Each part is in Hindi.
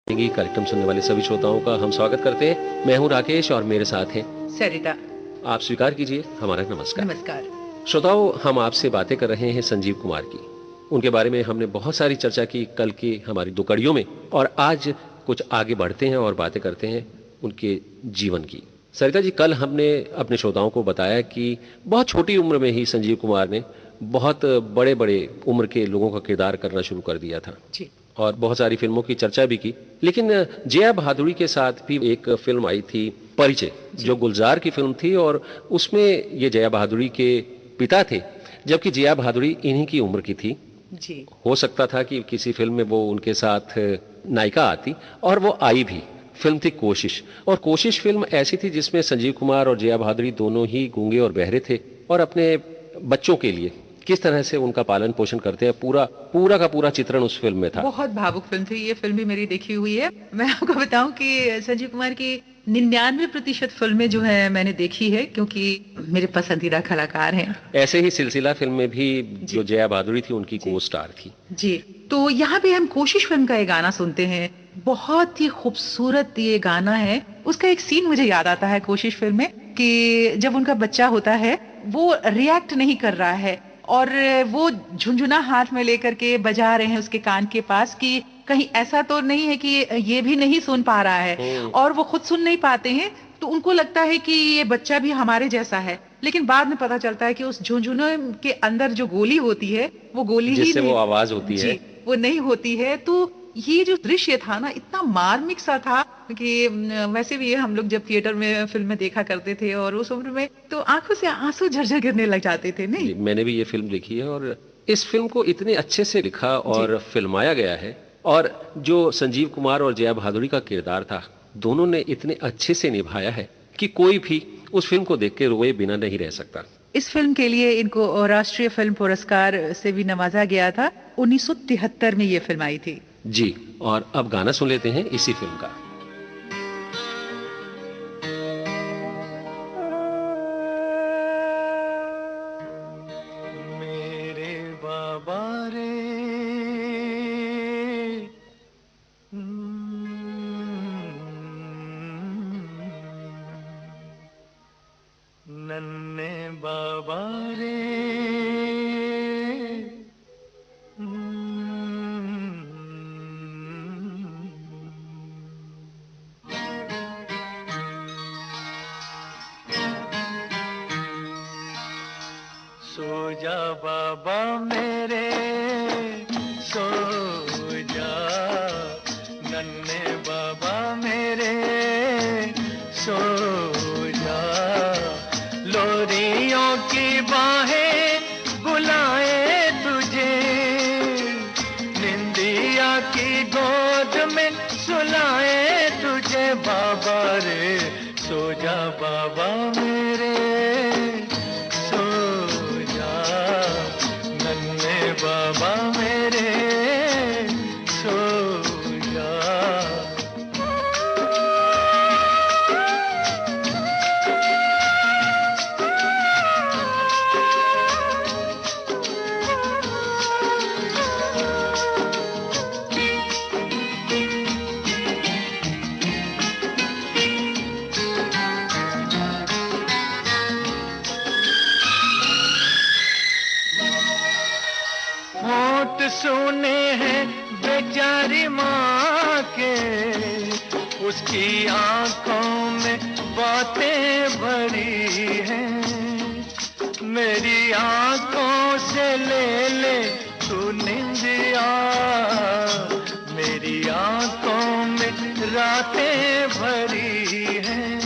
ये कार्यक्रम सुनने वाले सभी श्रोताओं का हम स्वागत करते हैं। मैं हूं राकेश और मेरे साथ हैं सरिता। आप स्वीकार कीजिए हमारा नमस्कार। नमस्कार। श्रोताओं, हम आपसे बातें कर रहे हैं संजीव कुमार की। उनके बारे में हमने बहुत सारी चर्चा की कल की हमारी 2 कड़ियों में, और आज कुछ आगे बढ़ते हैं और बातें करते हैं उनके जीवन की। सरिता जी, कल हमने अपने श्रोताओं को बताया कि बहुत छोटी उम्र में ही संजीव कुमार ने बहुत बड़े बड़े उम्र के लोगों का किरदार करना शुरू कर दिया था जी। और बहुत सारी फिल्मों की चर्चा भी की। लेकिन जया भादुड़ी के साथ भी एक फिल्म आई थी परिचय, जो गुलजार की फिल्म थी, और उसमें ये जया भादुड़ी के पिता थे, जबकि जया भादुड़ी इन्हीं की उम्र की थी। जी। हो सकता था कि किसी फिल्म में वो उनके साथ नायिका आती, और वो आई भी। फिल्म थी कोशिश, और कोशिश फिल्म ऐसी थी जिसमें संजीव कुमार और जया भादुड़ी दोनों ही गूंगे और बहरे थे, और अपने बच्चों के लिए किस तरह से उनका पालन पोषण करते हैं, पूरा का पूरा चित्रण उस फिल्म में था। बहुत भावुक फिल्म थी। ये फिल्म भी मेरी देखी हुई है। मैं आपको बताऊं कि संजीव कुमार की 99% फिल्में जो है मैंने देखी है, क्योंकि मेरे पसंदीदा कलाकार हैं। ऐसे ही सिलसिला फिल्म में भी जो जया भादुड़ी थी उनकी को स्टार थी। जी। तो यहाँ पे हम कोशिश फिल्म का एक गाना सुनते हैं। बहुत ही खूबसूरत ये गाना है। उसका एक सीन मुझे याद आता है कोशिश फिल्म में, कि जब उनका बच्चा होता है, वो रिएक्ट नहीं कर रहा है, और वो झुनझुना हाथ में लेकर के बजा रहे हैं उसके कान के पास, कि कहीं ऐसा तो नहीं है कि ये भी नहीं सुन पा रहा है, और वो खुद सुन नहीं पाते हैं। तो उनको लगता है कि ये बच्चा भी हमारे जैसा है, लेकिन बाद में पता चलता है कि उस झुनझुने के अंदर जो गोली होती है, वो गोली ही जिससे नहीं, वो आवाज होती है, वो नहीं होती है। तो ये जो दृश्य था ना, इतना मार्मिक सा था कि वैसे भी हम लोग जब थिएटर में फिल्में देखा करते थे, और उस उम्र में तो आंखों से आंसू झरझर गिरने लग जाते थे। नहीं, मैंने भी ये फिल्म देखी है, और इस फिल्म को इतने अच्छे से लिखा और फिल्माया गया है, और जो संजीव कुमार और जया भादुड़ी का किरदार था, दोनों ने इतने अच्छे से निभाया है कि कोई भी उस फिल्म को देख के रोए बिना नहीं रह सकता। इस फिल्म के लिए इनको राष्ट्रीय फिल्म पुरस्कार से भी नवाजा गया था। 1973 में ये फिल्म आई थी। जी, और अब गाना सुन लेते हैं इसी फिल्म का। मेरे बाबा रे, नन्हे बाबा रे, सो जा बाबा मेरे, सो जा नन्हे बाबा मेरे, सो जा। लोरियों की बाहें बुलाए तुझे, निंदिया की गोद में सुलाए तुझे बाबा रे, सो जा बाबा मेरे, सो जा नन्हे बाबा मेरे, सो जा। होंठ सुने हैं बेचारी माँ के, उसकी आंखों में बातें भरी हैं। मेरी आंखों से ले ले तू निंदिया, मेरी आंखों में रातें भरी हैं।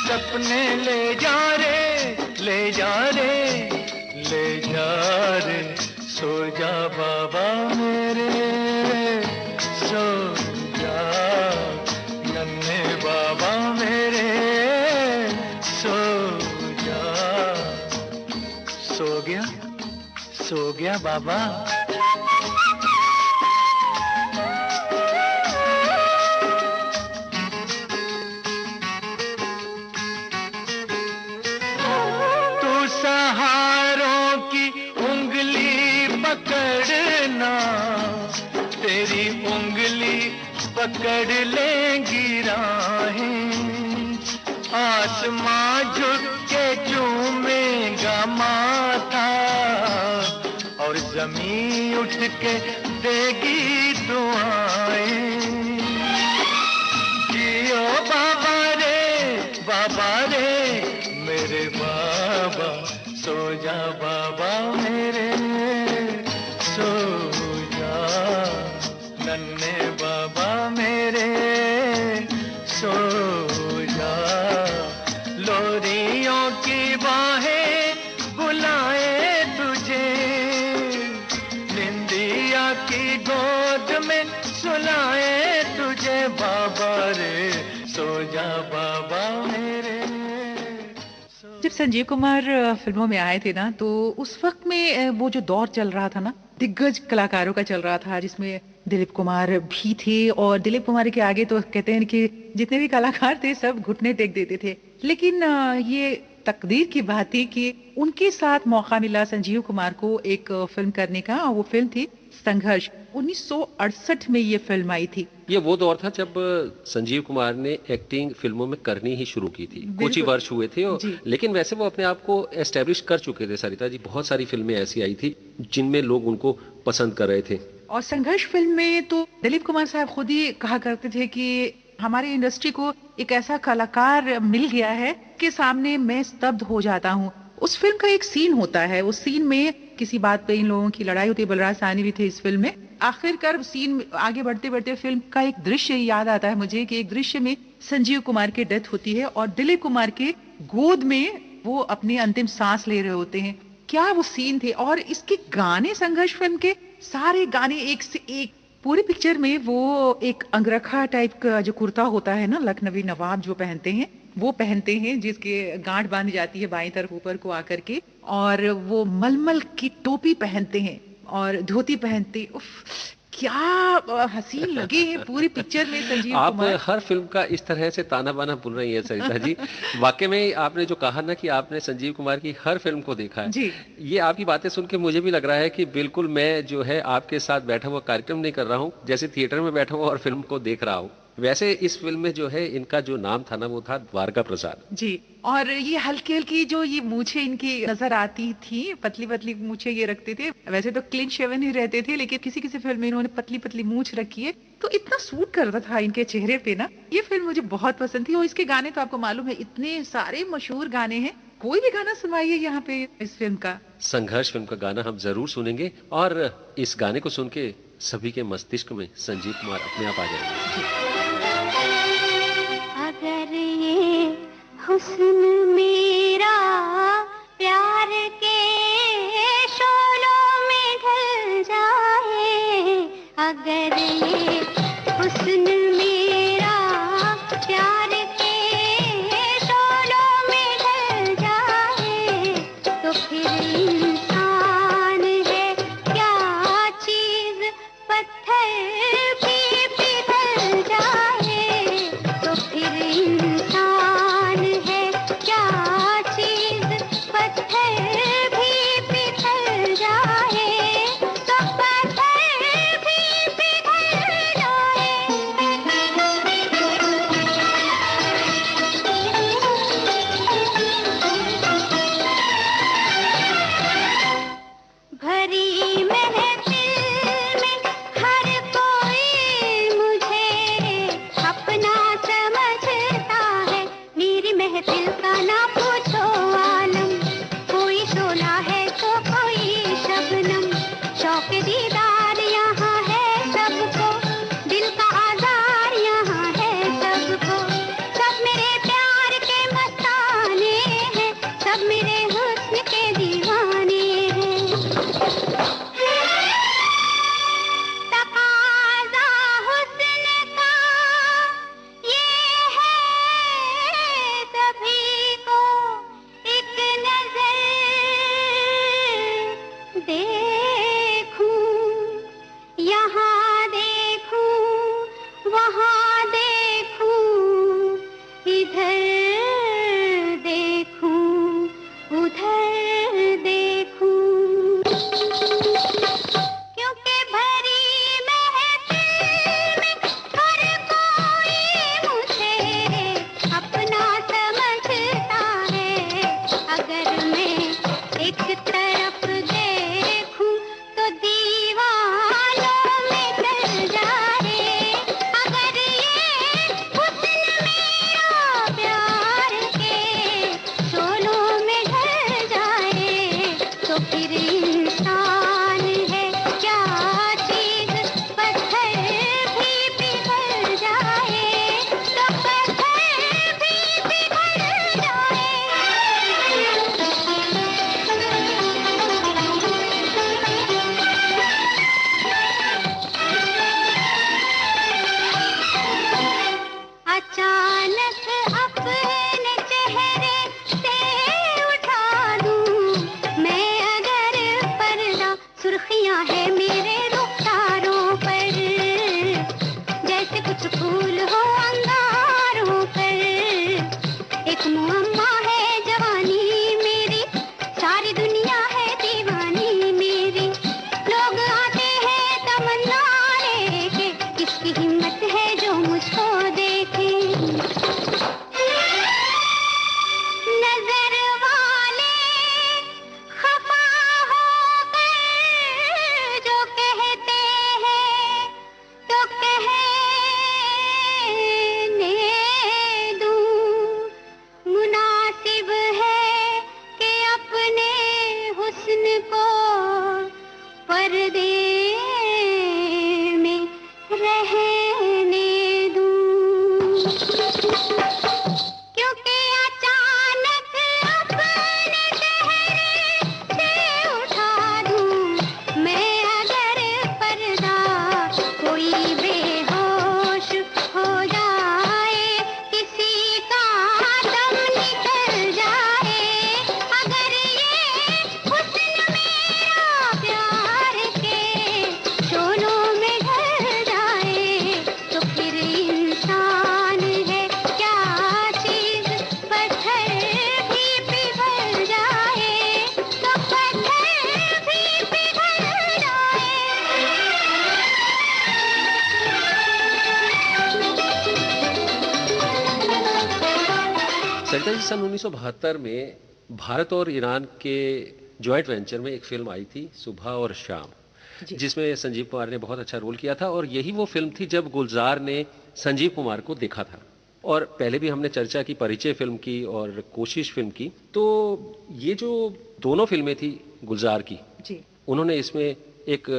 सपने ले जा रे, ले जा रे, ले जा रे, सो जा बाबा मेरे, सो जा नन्हे बाबा मेरे, सो जा। सो गया बाबा। पकड़ना, तेरी उंगली पकड़ लेंगी राहें, आसमां झुक के चूमेगा माथा और जमीन उठ के देगी दुआएं। जियो बाबा रे मेरे बाबा, सो जा बाबा मेरे, सो जा नन्हे बाबा मेरे, सो जा। लोरियों की बाहें बुलाए तुझे, निंदिया की गोद में सुलाए तुझे बाबा रे, सो जा बाबा मेरे। जब संजीव कुमार फिल्मों में आए थे ना, तो उस वक्त में वो जो दौर चल रहा था ना, दिग्गज कलाकारों का चल रहा था, जिसमें दिलीप कुमार भी थे। और दिलीप कुमार के आगे तो कहते हैं कि जितने भी कलाकार थे सब घुटने टेक देते थे। लेकिन ये तकदीर की बात थी कि उनके साथ मौका मिला संजीव कुमार को एक फिल्म करने का, और वो फिल्म थी संघर्ष। 1968 में ये फिल्म आई थी। ये वो दौर था जब संजीव कुमार ने एक्टिंग फिल्मों में करनी ही शुरू की थी। कुछ ही वर्ष हुए थे लेकिन वैसे वो अपने आप को एस्टेब्लिश कर चुके थे सरिता जी। बहुत सारी फिल्में ऐसी आई थी जिनमें लोग उनको पसंद कर रहे थे। और संघर्ष फिल्म में तो दिलीप कुमार साहब खुद ही कहा करते थे कि हमारी इंडस्ट्री को एक ऐसा कलाकार मिल गया है कि सामने मैं स्तब्ध हो जाता हूँ। उस फिल्म का एक सीन होता है, उस सीन में किसी बात पे इन लोगों की लड़ाई होती है। बलराज साहनी भी थे इस फिल्म में। आखिरकार सीन आगे बढ़ते बढ़ते फिल्म का एक दृश्य याद आता है मुझे कि एक दृश्य में संजीव कुमार की डेथ होती है और दिलीप कुमार के गोद में वो अपनी अंतिम सांस ले रहे होते हैं। क्या वो सीन थे। और इसके गाने, संघर्ष फिल्म के सारे गाने एक से एक, पूरी पिक्चर में वो एक अंगरखा टाइप का जो कुर्ता होता है ना, लखनवी नवाब जो पहनते हैं, वो पहनते हैं, जिसके गांठ बांधी जाती है बाईं तरफ ऊपर को आकर के, और वो मलमल की टोपी पहनते हैं और धोती पहनते। उफ, क्या हसीन लगे हैं पूरी पिक्चर में संजीव आप कुमार। हर फिल्म का इस तरह से ताना बाना बुन रही है सरिता जी। वाकई में आपने जो कहा ना कि आपने संजीव कुमार की हर फिल्म को देखा है जी। ये आपकी बातें सुन के मुझे भी लग रहा है कि बिल्कुल मैं जो है आपके साथ बैठा हुआ कार्यक्रम नहीं कर रहा हूँ, जैसे थिएटर में बैठा हुआ और फिल्म को देख रहा हूँ। वैसे इस फिल्म में जो है इनका जो नाम था ना वो था द्वारका प्रसाद जी। और ये हल्की हल्की जो ये मूछें इनकी नजर आती थी, पतली पतली मूछें ये रखते थे। वैसे तो क्लीन शेवन ही रहते थे, लेकिन किसी किसी फिल्म में इन्होंने पतली पतली मूछ रखी है, तो इतना सूट करता था इनके चेहरे पे ना। ये फिल्म मुझे बहुत पसंद थी। और इसके गाने तो आपको मालूम है, इतने सारे मशहूर गाने हैं। कोई भी गाना सुनवाइए यहाँ पे इस फिल्म का। संघर्ष फिल्म का गाना हम जरूर सुनेंगे और इस गाने को सुन के सभी के मस्तिष्क में संजीव कुमार अपने आप आ जाएंगे। अगर ये हुस्न मेरा प्यार के शोलों में ढल जाए, अगर ये हुस्न मेरा प्यार के शोलों में ढल जाए, तो फिर इंसान है क्या चीज, पत्थर भी पिघल जाए, तो फिर इंसान है क्या चीज, पत्थर भी पिघल जाए, तो पत्थर भी पिघल जाए। किसकी हिम्मत है जो मुझको देखे। नजर वाले खफा होकर जो कहते हैं तो कहने दूं, मुनासिब है कि अपने हुस्न को पर्दे में रहने दूं, क्योंकि अचानक अपने चेहरे से उठा दूं मैं अगर पर्दा, कोई बेहोश हो जाए, किसी का दम निकल जाए, अगर ये हुस्न मेरा प्यार के शोलों में ढल जाए, तो फिर इंसान है क्या चीज, पत्थर भी पिघल जाए, तो पत्थर भी पिघल जाए। सरिता जी, सन 1972 में भारत और ईरान के जॉइंट वेंचर में एक फिल्म आई थी, सुबह और शाम, जी। जिसमें संजीव कुमार ने बहुत अच्छा रोल किया था। और यही वो फिल्म थी जब गुलजार ने संजीव कुमार को देखा था। और पहले भी हमने चर्चा की, परिचय फिल्म की और कोशिश फिल्म की। तो ये जो दोनों फिल्में थी गुलजार की, जी उन्होंने इसमें एक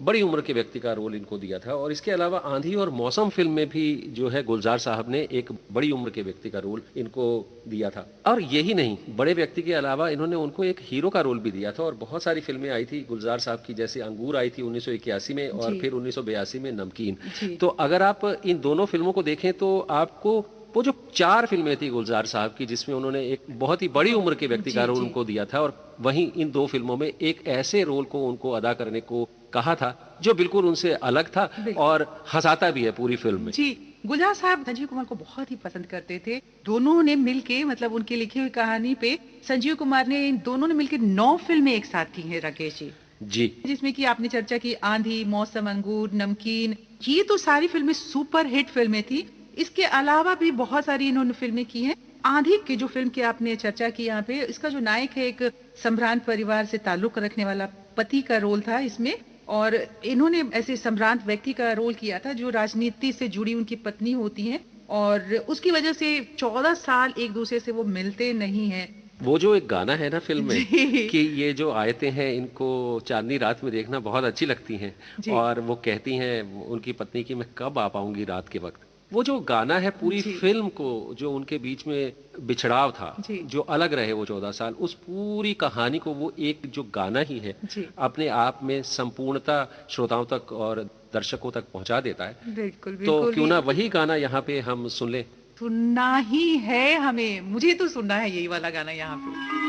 बड़ी उम्र के व्यक्ति का रोल इनको दिया था। और इसके अलावा आंधी और मौसम फिल्म में भी जो है गुलजार साहब ने एक बड़ी उम्र के व्यक्ति का रोल इनको दिया था। और यही नहीं, बड़े व्यक्ति के अलावा इन्होंने उनको एक हीरो का रोल भी दिया था। और बहुत सारी फिल्में आई थी गुलजार साहब की, जैसे अंगूर आई थी 1981 में, और जी। फिर 1982 में नमकीन। जी। तो अगर आप इन दोनों फिल्मों को देखें तो आपको वो जो 4 फिल्में थी गुलजार साहब की, जिसमें उन्होंने एक बहुत ही बड़ी उम्र के व्यक्ति का जी, रोल जी। उनको दिया था, और वहीं इन 2 फिल्मों में एक ऐसे रोल को उनको अदा करने को कहा था जो बिल्कुल उनसे अलग था बिल्कुल। और हंसाता भी है पूरी फिल्म में। जी, गुलजार साहब संजीव कुमार को बहुत ही पसंद करते थे। दोनों ने मिलके, मतलब उनकी लिखी हुई कहानी पे संजीव कुमार ने, इन दोनों ने मिलके 9 फिल्में एक साथ की हैं राकेश जी, जी जिसमें कि आपने चर्चा की आंधी, मौसम, अंगूर, नमकीन। ये तो सारी फिल्में सुपर हिट फिल्में थी। इसके अलावा भी बहुत सारी इन्होंने फिल्में की हैं। आंधी की जो फिल्म की आपने चर्चा की यहाँ पे, इसका जो नायक है एक सम्भ्रांत परिवार से ताल्लुक रखने वाला पति का रोल था इसमें। और इन्होंने ऐसे सम्भ्रांत व्यक्ति का रोल किया था जो राजनीति से जुड़ी उनकी पत्नी होती हैं, और उसकी वजह से 14 साल एक दूसरे से वो मिलते नहीं हैं। वो जो एक गाना है ना फिल्म में जी। कि ये जो आयतें हैं इनको चांदनी रात में देखना बहुत अच्छी लगती हैं, जी। और वो कहती हैं उनकी पत्नी की मैं कब आ पाऊंगी रात के वक्त। वो जो गाना है पूरी जी। फिल्म को, जो उनके बीच में बिछड़ाव था, जी। जो अलग रहे वो 14 साल, उस पूरी कहानी को वो एक जो गाना ही है जी। अपने आप में संपूर्णता श्रोताओं तक और दर्शकों तक पहुंचा देता है। बिल्कुल तो बिल्कुल। क्यों ना वही गाना यहाँ पे हम सुन लें। सुनना ही है हमें, मुझे तो सुनना है यही वाला गाना यहाँ पे।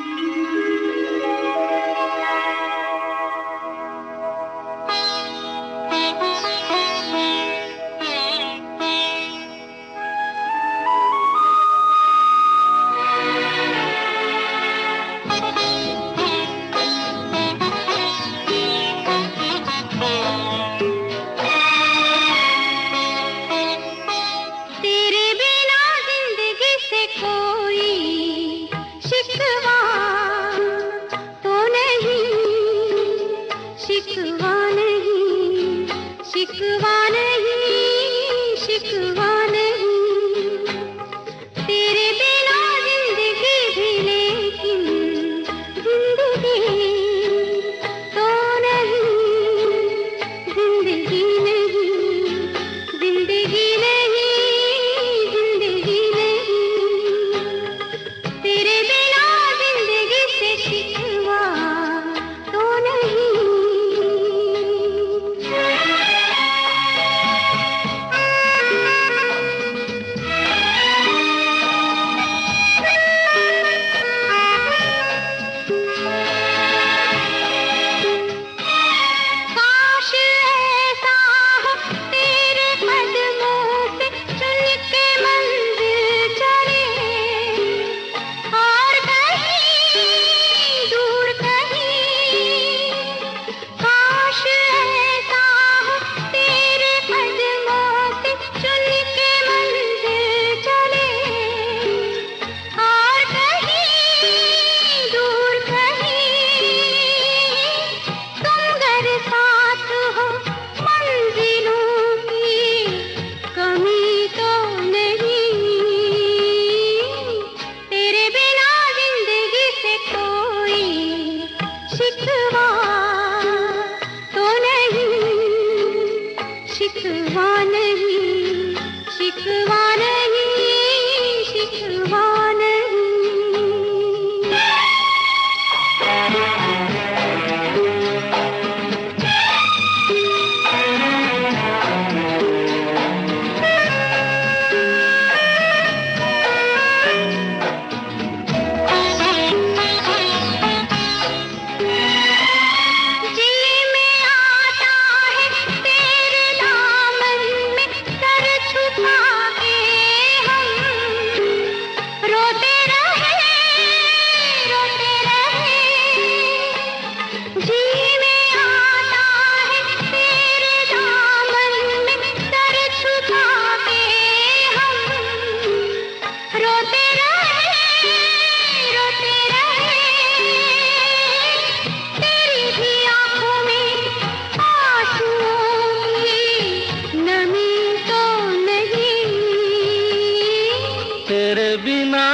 तेरे बिना जिंदगी से कोई शिकवा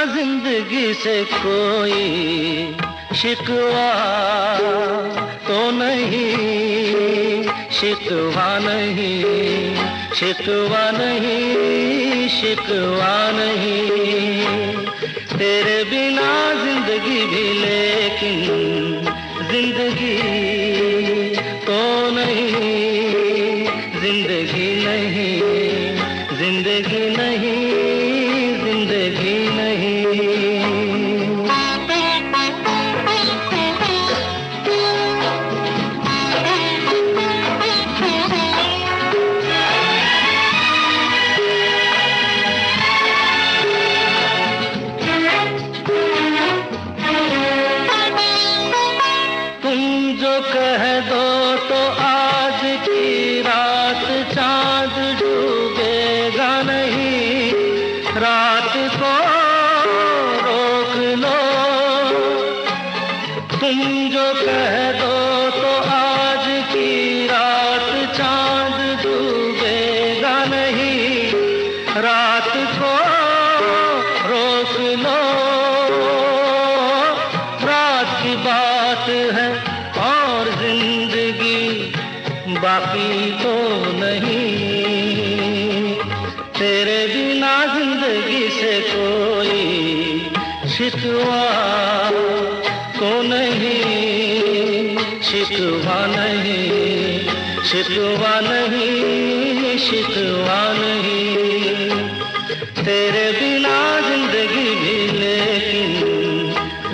जिंदगी से कोई शिकवा तो नहीं, शिकवा नहीं, शिकवा नहीं, शिकवा नहीं। तेरे बिना जिंदगी भी लेकिन जिंदगी तो नहीं, जिंदगी नहीं, जिंदगी नहीं, जिंदगी नहीं। कह दो तो आज की रात चांद डूबेगा नहीं, रात को रोक लो। तुम जो कह दो तो आज की रात चांद डूबेगा नहीं, रात को रोक लो। रात की बात है और जिंदगी बाकी तो नहीं। तेरे बिना जिंदगी से कोई शिकवा तो नहीं, शिकवा नहीं, शिकवा नहीं, शिकवा नहीं। तेरे बिना जिंदगी भी लेकिन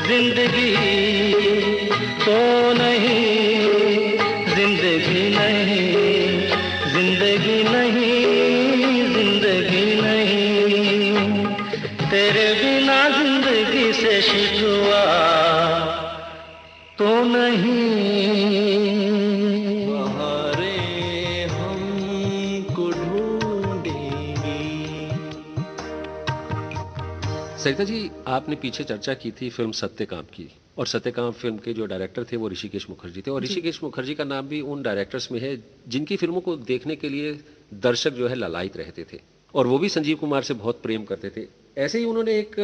जिंदगी तो नहीं, जिंदगी नहीं, जिंदगी नहीं, जिंदगी नहीं। तेरे बिना जिंदगी से शिकवा तो नहीं। बहारें हमको ढूंढेंगी। सरिता जी, आपने पीछे चर्चा की थी फिल्म सत्यकाम की, और सत्यकाम फिल्म के जो डायरेक्टर थे वो ऋषिकेश मुखर्जी थे, और ऋषिकेश मुखर्जी का नाम भी उन डायरेक्टर्स में है जिनकी फिल्मों को देखने के लिए दर्शक जो है ललायित रहते थे, और वो भी संजीव कुमार से बहुत प्रेम करते थे। ऐसे ही उन्होंने एक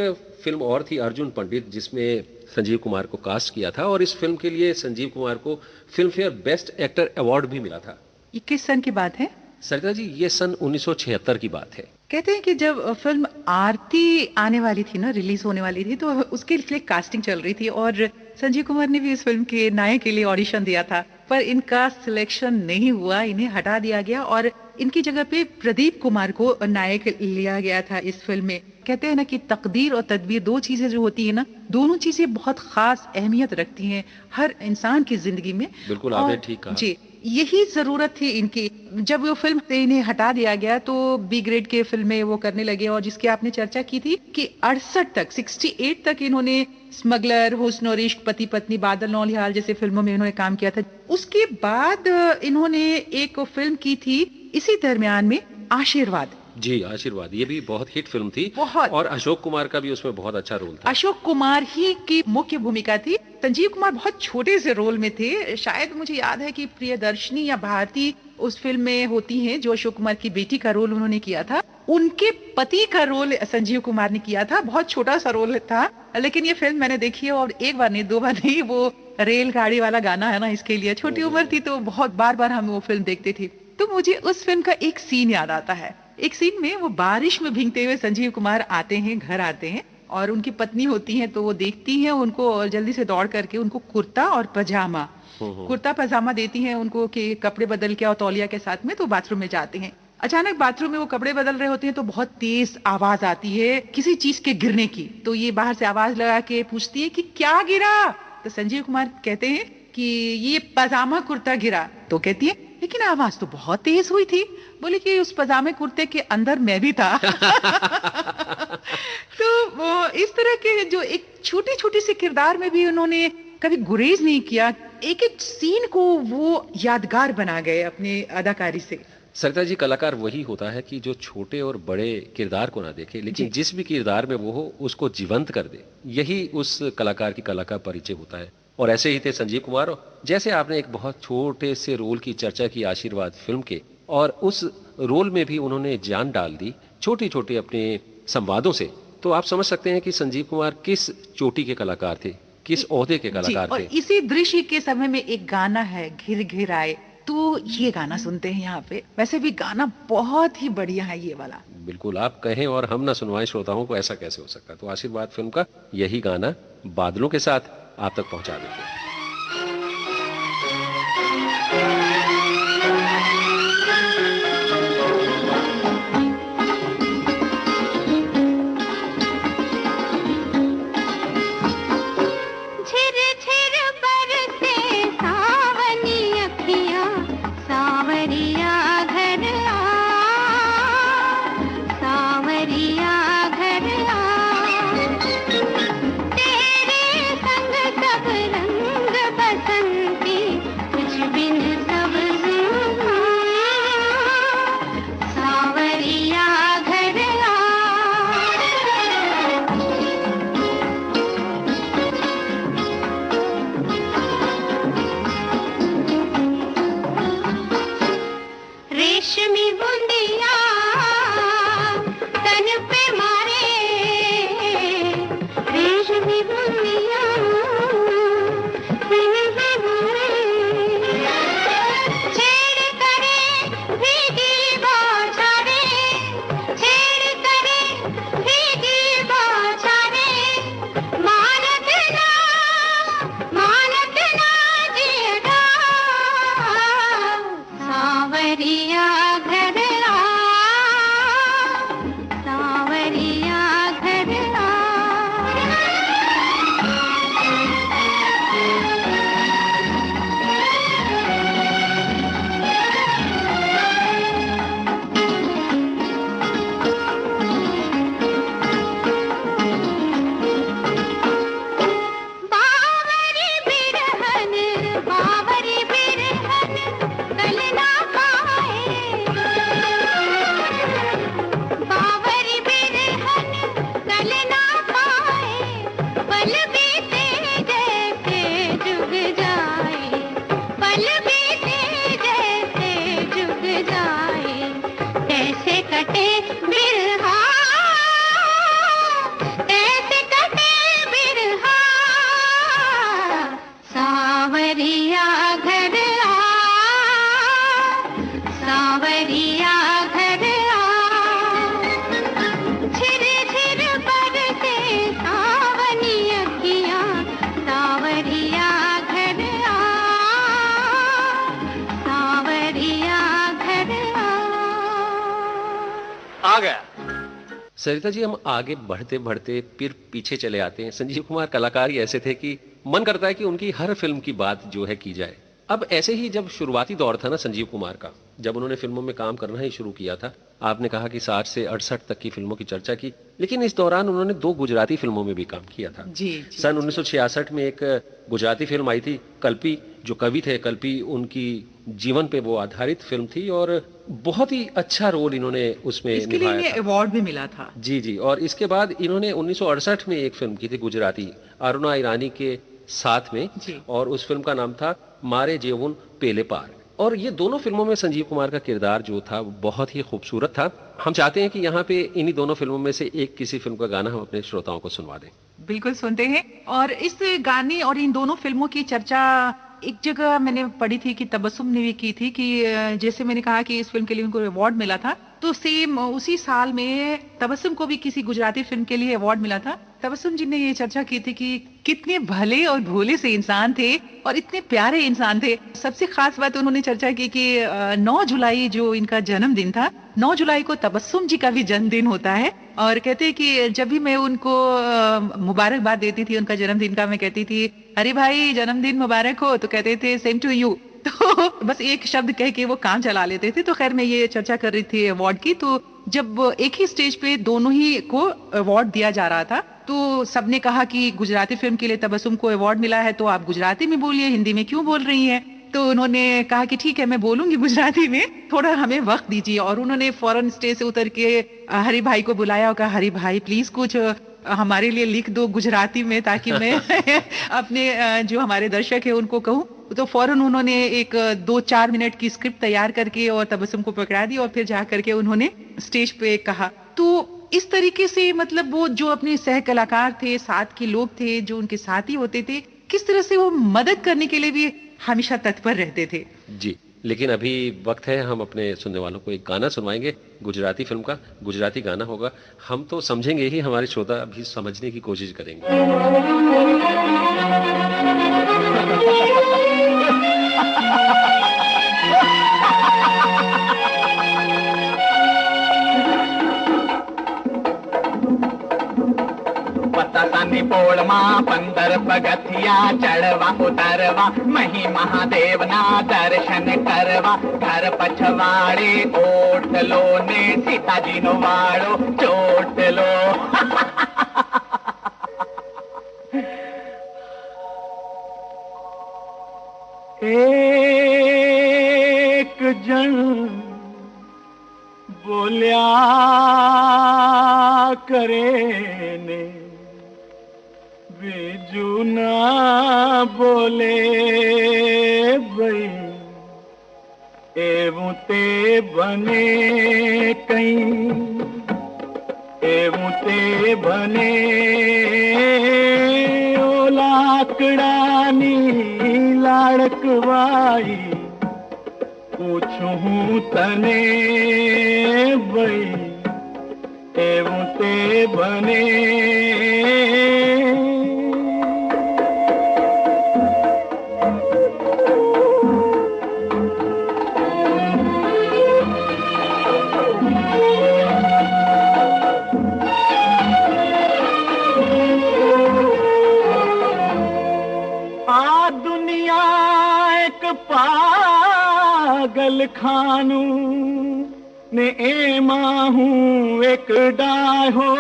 फिल्म और थी अर्जुन पंडित, जिसमें संजीव कुमार को कास्ट किया था, और इस फिल्म के लिए संजीव कुमार को film fair best actor award भी मिला था। ये किस सन की बात है? सरिता जी, ये सन 1976 की बात है। कहते हैं कि जब फिल्म आरती आने वाली थी ना, रिलीज होने वाली थी, तो उसके लिए कास्टिंग चल रही थी, और संजीव कुमार ने भी इस फिल्म के नायक के लिए ऑडिशन दिया था, पर इनका सिलेक्शन नहीं हुआ, इन्हें हटा दिया गया और इनकी जगह पे प्रदीप कुमार को नायक लिया गया था इस फिल्म में। कहते हैं ना कि तकदीर और तदबीर दो चीजें जो होती है ना, दोनों चीजें बहुत खास अहमियत रखती हैं हर इंसान की जिंदगी में। बिल्कुल, आपने ठीक कहा जी, यही जरूरत थी इनकी। जब वो फिल्म से इन्हें हटा दिया गया तो बी ग्रेड के फिल्में वो करने लगे, और जिसकी आपने चर्चा की थी कि 68 तक 68 तक इन्होंने स्मगलर, हुस्न और इश्क, पति पत्नी, बादल नौलिहाल जैसे फिल्मों में इन्होंने काम किया था। उसके बाद इन्होंने एक फिल्म की थी इसी दरमियान में, आशीर्वाद। जी, आशीर्वाद, ये भी बहुत हिट फिल्म थी, बहुत। और अशोक कुमार का भी उसमें बहुत अच्छा रोल था। अशोक कुमार ही की मुख्य भूमिका थी। संजीव कुमार बहुत छोटे से रोल में थे। शायद मुझे याद है कि प्रियदर्शनी या भारती उस फिल्म में होती हैं, जो अशोक कुमार की बेटी का रोल उन्होंने किया था। उनके पति का रोल संजीव कुमार ने किया था। बहुत छोटा सा रोल था, लेकिन ये फिल्म मैंने देखी है, और एक बार नहीं, दो बार नहीं। वो रेलगाड़ी वाला गाना है ना, इसके लिए छोटी उम्र थी तो बहुत बार बार हम वो फिल्म देखते थे। तो मुझे उस फिल्म का एक सीन याद आता है। एक सीन में वो बारिश में भीगते हुए संजीव कुमार आते हैं, घर आते हैं, और उनकी पत्नी होती है, तो वो देखती हैं उनको और जल्दी से दौड़ करके उनको कुर्ता और पजामा, कुर्ता पजामा देती हैं उनको कि कपड़े बदल के और तौलिया के साथ में, तो बाथरूम में जाते हैं। अचानक बाथरूम में वो कपड़े बदल रहे होते हैं तो बहुत तेज आवाज आती है किसी चीज के गिरने की। तो ये बाहर से आवाज लगा के पूछती है कि क्या गिरा। तो संजीव कुमार कहते हैं कि ये पजामा कुर्ता गिरा। तो कहती है लेकिन आवाज तो बहुत तेज हुई थी। बोले कि उस पजामे कुर्ते के अंदर मैं भी था। तो वो इस तरह के जो एक छोटी छोटी सी किरदार में भी उन्होंने कभी गुरेज नहीं किया। एक एक सीन को वो यादगार बना गए अपनी अदाकारी से। सरिता जी, कलाकार वही होता है कि जो छोटे और बड़े किरदार को ना देखे, लेकिन जिस भी किरदार में वो हो उसको जीवंत कर दे। यही उस कलाकार की कला का परिचय होता है। और ऐसे ही थे संजीव कुमार। जैसे आपने एक बहुत छोटे से रोल की चर्चा की आशीर्वाद फिल्म के, और उस रोल में भी उन्होंने जान डाल दी छोटी छोटी अपने संवादों से, तो आप समझ सकते हैं कि संजीव कुमार किस चोटी के कलाकार थे, किस ओहदे के जी, कलाकार और थे। इसी दृश्य के समय में एक गाना है घिर घिर आए, तो ये गाना सुनते हैं यहाँ पे। वैसे भी गाना बहुत ही बढ़िया है ये वाला। बिल्कुल, आप कहें और हम ना सुनवाएं श्रोताओं को, ऐसा कैसे हो सकता। तो आशीर्वाद फिल्म का यही गाना बादलों के साथ आप तक पहुंचा देंगे। झिर झिर बरसे सावनी अखियाँ, सावरिया घर आ, सावरिया घर आ। तेरे संग सब रंग बसंती, कुछ बिन सब सुना, सावरिया घर आ। रेशमी बूंदिया तन पे मारे, रेशमी बूंदिया तन पे मारे। छेड़ करे भीगी बौछारे, छेड़ करे भीगी बौछारे। मानत ना जियड़ा, सावरिया घर आ, सावरिया घर आ। बावरी बिरहन, बावरी बिरहन कल ना पाए, बावरी बिरहन कल ना पाए। पल बीते जैसे जुग जाए, पल बीते जैसे जुग जाए। कैसे कटे बिरहा, कैसे कटे बिरहा, सावरिया घर आ, सावरिया घर आ। झिर झिर बरसे सावनी अखियाँ, सावरिया घर आ, सावरिया घर आ गया। सरिता जी, हम आगे बढ़ते बढ़ते फिर पीछे चले आते हैं। संजीव कुमार कलाकार ही ऐसे थे कि मन करता है कि उनकी हर फिल्म की बात जो है की जाए। अब ऐसे ही जब शुरुआती दौर था ना संजीव कुमार का, जब उन्होंने फिल्मों में काम करना ही शुरू किया था, आपने कहा कि 60 से 68 तक की फिल्मों की चर्चा की, लेकिन इस दौरान उन्होंने 2 गुजराती फिल्मों में भी काम किया था। जी, जी, सन 1966 में एक गुजराती फिल्म आई थी कल्पी, जो कवि थे कल्पी, उनकी जीवन पे वो आधारित फिल्म थी और बहुत ही अच्छा रोल इन्होंने उसमें इसके लिए निभाया इन्हें था। अवार्ड भी मिला था। जी जी, और इसके बाद इन्होंने 1968 में एक फिल्म की थी गुजराती, अरुणा ईरानी के साथ में, जी। और उस फिल्म का नाम था मारे जेवुन पेले पार। और ये दोनों फिल्मों में संजीव कुमार का किरदार जो था वो बहुत ही खूबसूरत था। हम चाहते हैं कि यहाँ पे इन्हीं दोनों फिल्मों में से एक किसी फिल्म का गाना हम अपने श्रोताओं को सुनवा दें। बिल्कुल सुनते हैं। और इस गाने और इन दोनों फिल्मों की चर्चा एक जगह मैंने पढ़ी थी कि तबस्सुम ने भी की थी कि जैसे मैंने कहा कि इस फिल्म के लिए उनको अवार्ड मिला था, तो सेम उसी साल में तबस्सुम को भी किसी गुजराती फिल्म के लिए अवार्ड मिला था। तबस्सुम जी ने ये चर्चा की थी कि कितने भले और भोले से इंसान थे और इतने प्यारे इंसान थे। सबसे खास बात उन्होंने चर्चा की कि 9 जुलाई जो इनका जन्मदिन था, 9 जुलाई को तबस्सुम जी का भी जन्मदिन होता है। और कहते हैं कि जब भी मैं उनको मुबारकबाद देती थी उनका जन्मदिन का, मैं कहती थी अरे भाई जन्मदिन मुबारक हो, तो कहते थे सेम टू यू। तो बस एक शब्द कह के वो काम चला लेते थे। तो खैर मैं ये चर्चा कर रही थी अवार्ड की, तो जब एक ही स्टेज पे दोनों ही को अवार्ड दिया जा रहा था तो सबने कहा कि गुजराती फिल्म के लिए तबस्सुम को अवार्ड मिला है तो आप गुजराती में बोलिए, हिंदी में क्यों बोल रही हैं। तो उन्होंने कहा कि ठीक है मैं बोलूंगी गुजराती में, थोड़ा हमें वक्त दीजिए। और उन्होंने फौरन स्टेज से उतर के हरि भाई को बुलाया और कहा हरि भाई प्लीज कुछ हमारे लिए लिख दो गुजराती में ताकि मैं अपने जो हमारे दर्शक है उनको कहूँ। तो फौरन उन्होंने एक 2-4 मिनट की स्क्रिप्ट तैयार करके और तबस्सुम को पकड़ा दी और फिर जा करके उन्होंने स्टेज पे कहा। तो इस तरीके से मतलब वो जो अपने सह कलाकार थे, साथ के लोग थे, जो उनके साथी होते थे, किस तरह से वो मदद करने के लिए भी हमेशा तत्पर रहते थे। जी, लेकिन अभी वक्त है, हम अपने सुनने वालों को एक गाना सुनवाएंगे गुजराती फिल्म का। गुजराती गाना होगा, हम तो समझेंगे ही, हमारे श्रोता भी समझने की कोशिश करेंगे। पतासानी पोळमा 15 पगथिया चढ़वा उतरवा मही महादेव ना दर्शन करवा घर पछवाड़े ओट लो ने सीताजी नो वाड़ो चोट लो। एक जन बोलिया करे ने बीजू ना बोले बई एवं ते बने कहीं एवं ते बने ओ लाकड़ानी लाड़कवाई पूछूं तने बई एवं ते बने। पागल खानू ने एमा हूँ एक डाहो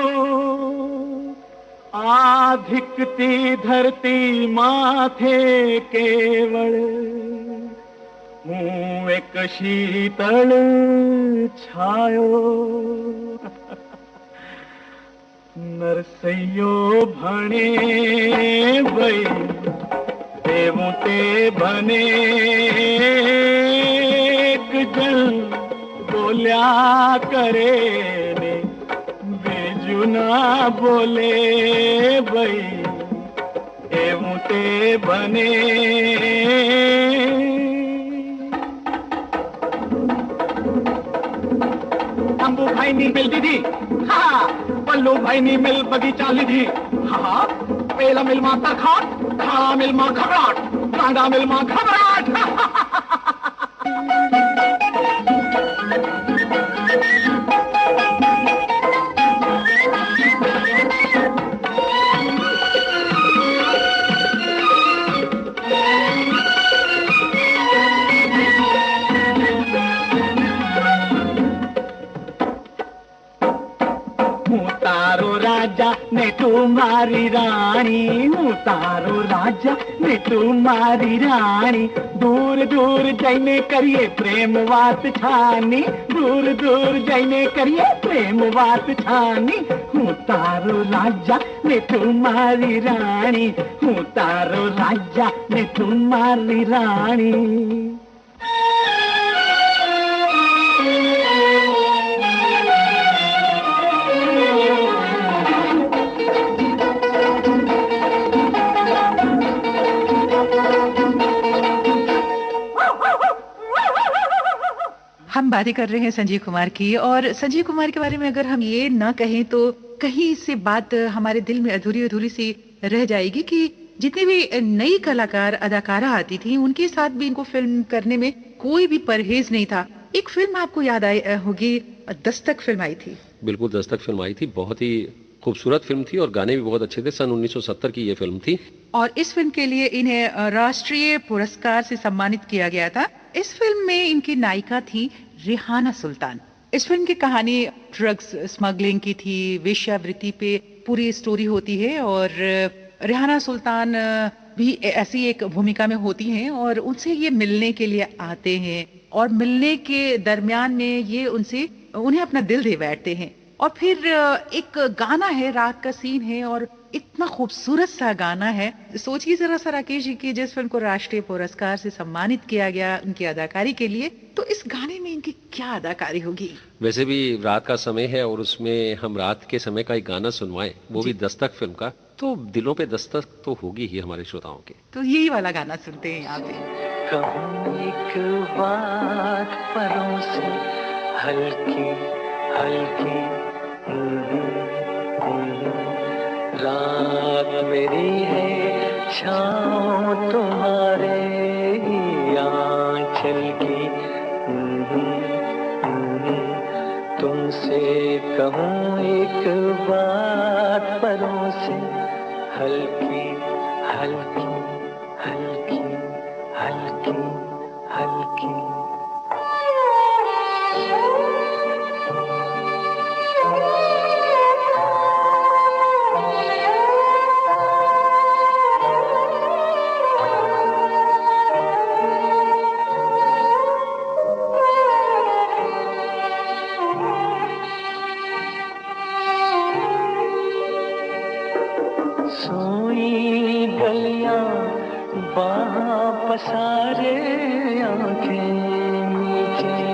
आधिकती धरती माथे केवल हूँ एक शीतल छायो नरसैयो भणे बई देवों ते बने एक जन बोलिया करे ने बीजू ना बोले बई एवं ते बने। अंबू भाई नी मिल दीदी हाँ पल्लू भाई नी मिल बगीचा लीधी हाँ पेला मिल मा तरखाट खाड़ा मिल मा घबराट कांडा मिल मा घबराट। राजा ने तुम्हारी रानी हूँ तारो राजा ने तुम्हारी रानी दूर दूर जाइने करिए प्रेम बात छानी दूर दूर जाइने करिए प्रेम बात छानी हूँ तारो राजा ने तुम्हारी रानी हूँ तारो राजा ने तुम्हारी रानी। हम बातें कर रहे हैं संजीव कुमार की, और संजीव कुमार के बारे में अगर हम ये ना कहें तो कहीं से बात हमारे दिल में अधूरी अधूरी सी रह जाएगी कि जितनी भी नई कलाकार अदाकारा आती थी उनके साथ भी इनको फिल्म करने में कोई भी परहेज नहीं था। एक फिल्म आपको याद आई होगी, दस्तक फिल्म आई थी। बिल्कुल, दस्तक फिल्म आई थी, बहुत ही खूबसूरत फिल्म थी और गाने भी बहुत अच्छे थे। सन 1970 की ये फिल्म थी और इस फिल्म के लिए इन्हें राष्ट्रीय पुरस्कार से सम्मानित किया गया था। इस फिल्म में इनकी नायिका थी रिहाना सुल्तान। इस फिल्म की कहानी ड्रग्स स्मगलिंग की थी, वेश्यावृत्ति पे पूरी स्टोरी होती है और रिहाना सुल्तान भी ऐसी एक भूमिका में होती हैं और उनसे ये मिलने के लिए आते हैं और मिलने के दरमियान में ये उन्हें अपना दिल दे बैठते हैं। और फिर एक गाना है, रात का सीन है और इतना खूबसूरत सा गाना है। सोचिए जरा सा राकेश जी की जिस फिल्म को राष्ट्रीय पुरस्कार से सम्मानित किया गया उनकी अदाकारी के लिए, तो इस गाने में इनकी क्या अदाकारी होगी। वैसे भी रात का समय है और उसमें हम रात के समय का एक गाना सुनवाएं, वो भी जी। दस्तक फिल्म का, तो दिलों पे दस्तक तो होगी ही हमारे श्रोताओं के। तो यही वाला गाना सुनते हैं यहाँ पे। कहूँ एक बात परों से हल्की हल्की, रात मेरी है छाँव तुम्हारे आँचल की, तुमसे कहूँ एक बात परों से हल्की हल्की हल्की हल्की हल्की। सोई गलियां बाहाँ पसारे आंखें नीचे,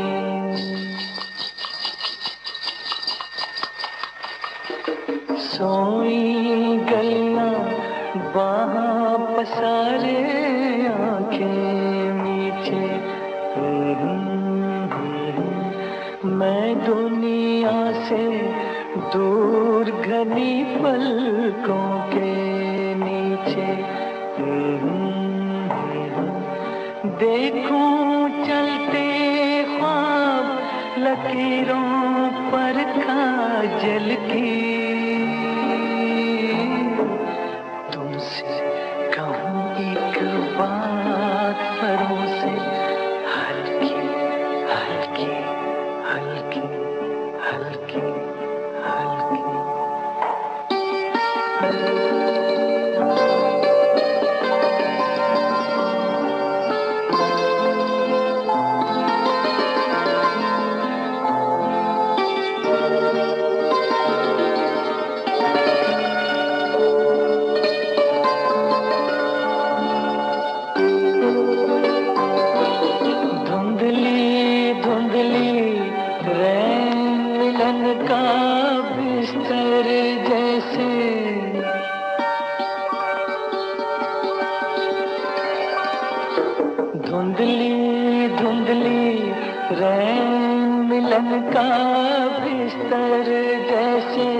सोई गलियां बाहाँ पसारे आंखें नीचे, मैं दुनिया से दूर घनी पलकों के नीचे, देखूं चलते ख्वाब लकीरों पर काजल की, तुमसे कहूँ एक बात परों से हल्की हल्की हल्की हल्की हल्की। धुंधली धुंधली रैन मिलन का बिस्तर जैसे, धुंधली धुंधली रैन मिलन का बिस्तर जैसे,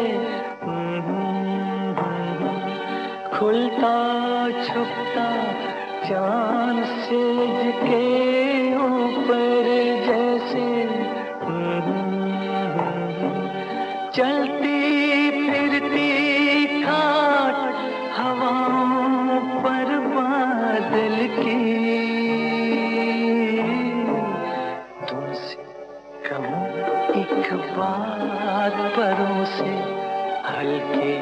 खुलता छुपता चांद सेज के ऊपर जैसे, चलती फिरती खाट हवाओं पर बादल की, तुमसे कहूँ एक बात परों से हल्की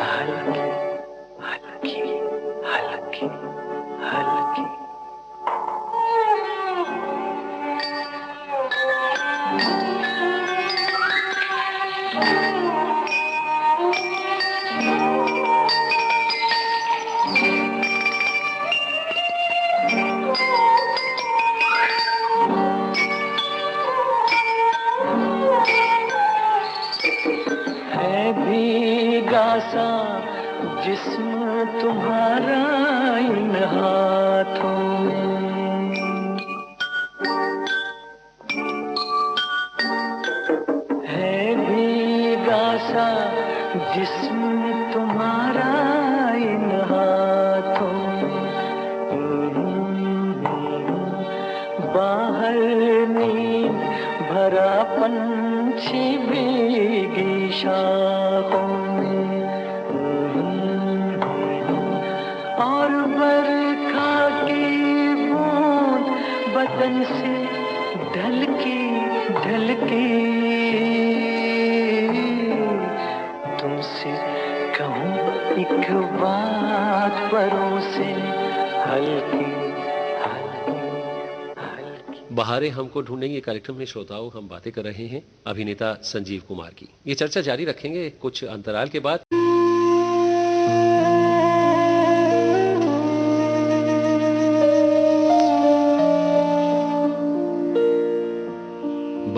हल्की हल्की हल्की हल्की। है भीगा सा जिस्म तुम्हारा इन हाथों में, है भीगा सा जिस्म तुम्हारा इन हाथों में, बाहर नींद भरा पंछी भीगी शाखों में, और बरखा की बूंद बदन से ढलकी ढलकी, तुमसे कहूँ एक बात परों से हल्की हल्की हल्की। बहारें हमको ढूंढेंगे कार्यक्रम में श्रोताओं हम बातें कर रहे हैं अभिनेता संजीव कुमार की। ये चर्चा जारी रखेंगे कुछ अंतराल के बाद।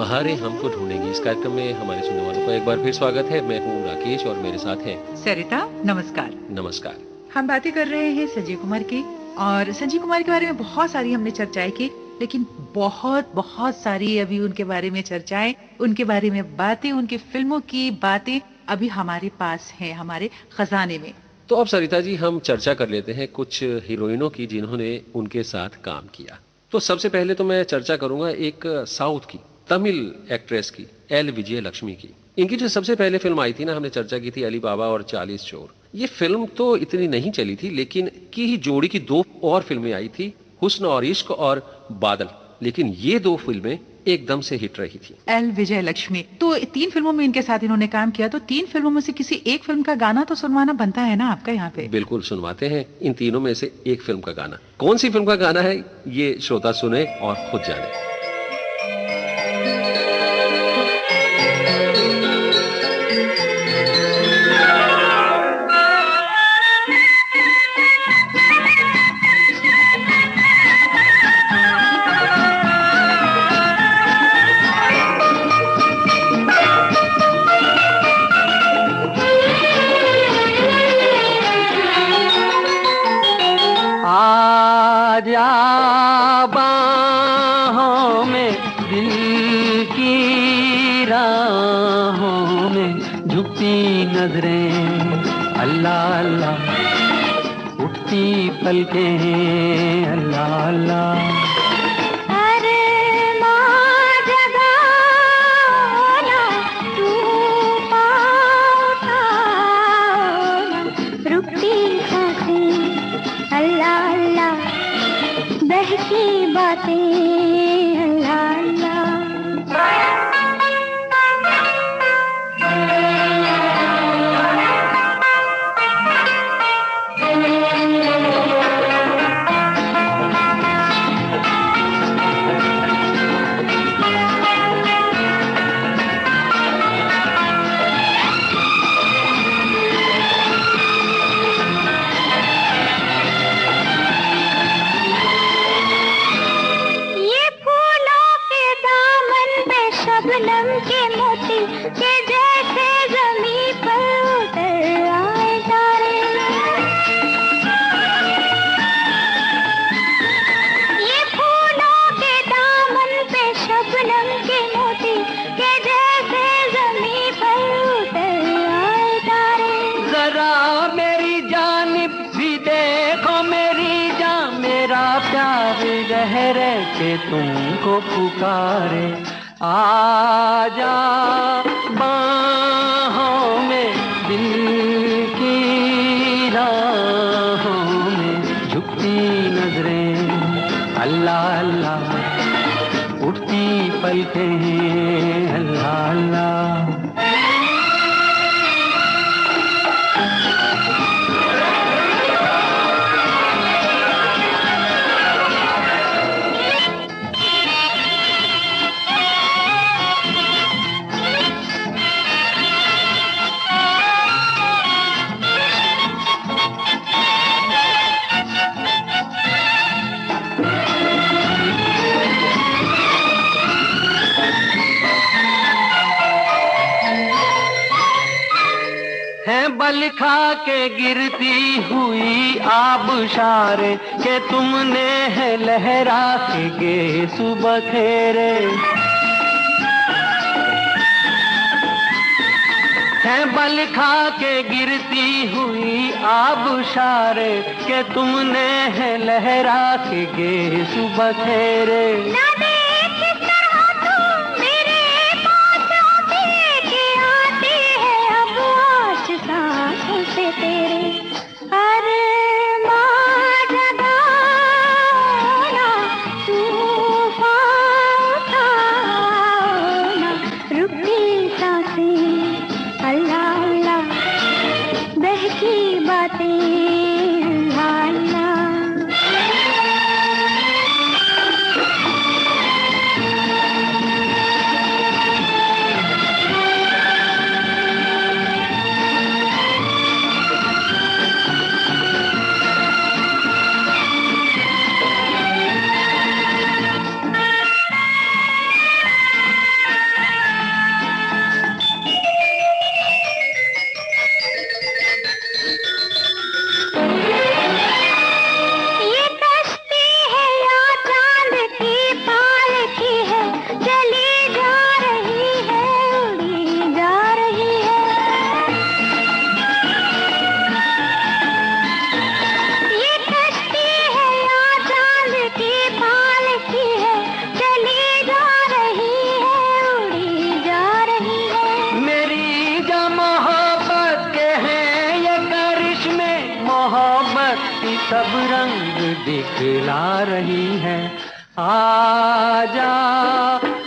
बहारें हमको ढूंढेंगी। इस कार्यक्रम में हमारे सुनने वालों का एक बार फिर स्वागत है। मैं हूँ राकेश और मेरे साथ हैं सरिता। नमस्कार। नमस्कार। हम बातें कर रहे हैं संजीव कुमार की, और संजीव कुमार के बारे में बहुत सारी हमने चर्चाएं की, लेकिन बहुत बहुत सारी अभी उनके बारे में चर्चाएं, उनके बारे में बातें, उनकी फिल्मों की बातें अभी हमारे पास हैं, हमारे खजाने में। तो अब सरिता जी हम चर्चा कर लेते हैं कुछ हीरोइनों की जिन्होंने उनके साथ काम किया। तो सबसे पहले तो मैं चर्चा करूंगा एक साउथ की तमिल एक्ट्रेस की, एल विजय लक्ष्मी की। इनकी जो सबसे पहले फिल्म आई थी ना, हमने चर्चा की थी अली बाबा और 40 चोर। ये फिल्म तो इतनी नहीं चली थी, लेकिन की ही जोड़ी की 2 और फिल्में आई थी, हुस्न और इश्क और बादल। लेकिन ये 2 फिल्में एकदम से हिट रही थी। एल विजय लक्ष्मी तो 3 फिल्मों में इनके साथ इन्होंने काम किया, तो 3 फिल्मों में से किसी एक फिल्म का गाना तो सुनवाना बनता है ना आपका यहाँ पे। बिल्कुल सुनवाते हैं इन तीनों में से एक फिल्म का गाना। कौन सी फिल्म का गाना है ये श्रोता सुने और खुद जाने। आजा बाहों में, दिल की राहों में, झुकती नजरें अल्लाह अल्लाह, उठती पलकें अल्लाह अल्लाह। तुमको पुकारे, आजा बाहों में, दिल की राहों में, झुकती नजरें अल्लाह अल्लाह, उठती पलकें अल्लाह अल्लाह। बल खा के गिरती हुई आबशारे, के तुमने है लहरा के गे सुबह खेरे। है बल खा के गिरती हुई आबशारे, के तुमने है लहरा के गे सुबह खेरे। सब रंग दिखला रही है। आजा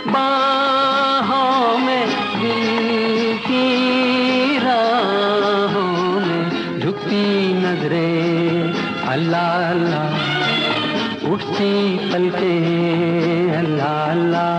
बाहों में दिल की राहों में झुकती नजरें अल्लाह अल्लाह, उठती पलकें अल्लाह अल्लाह।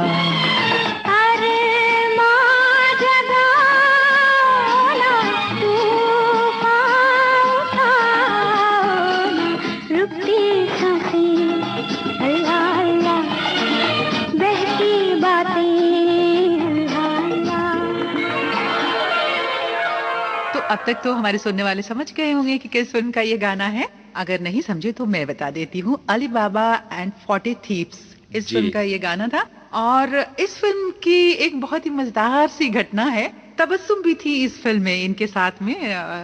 अब तक तो हमारे सुनने वाले समझ गए होंगे कि किस फिल्म का ये गाना है। अगर नहीं समझे तो मैं बता देती हूँ, अली बाबा एंड 40 थीव्स इस फिल्म का ये गाना था। और इस फिल्म की एक बहुत ही मजेदार सी घटना है। तबस्सुम भी थी इस फिल्म में इनके साथ में,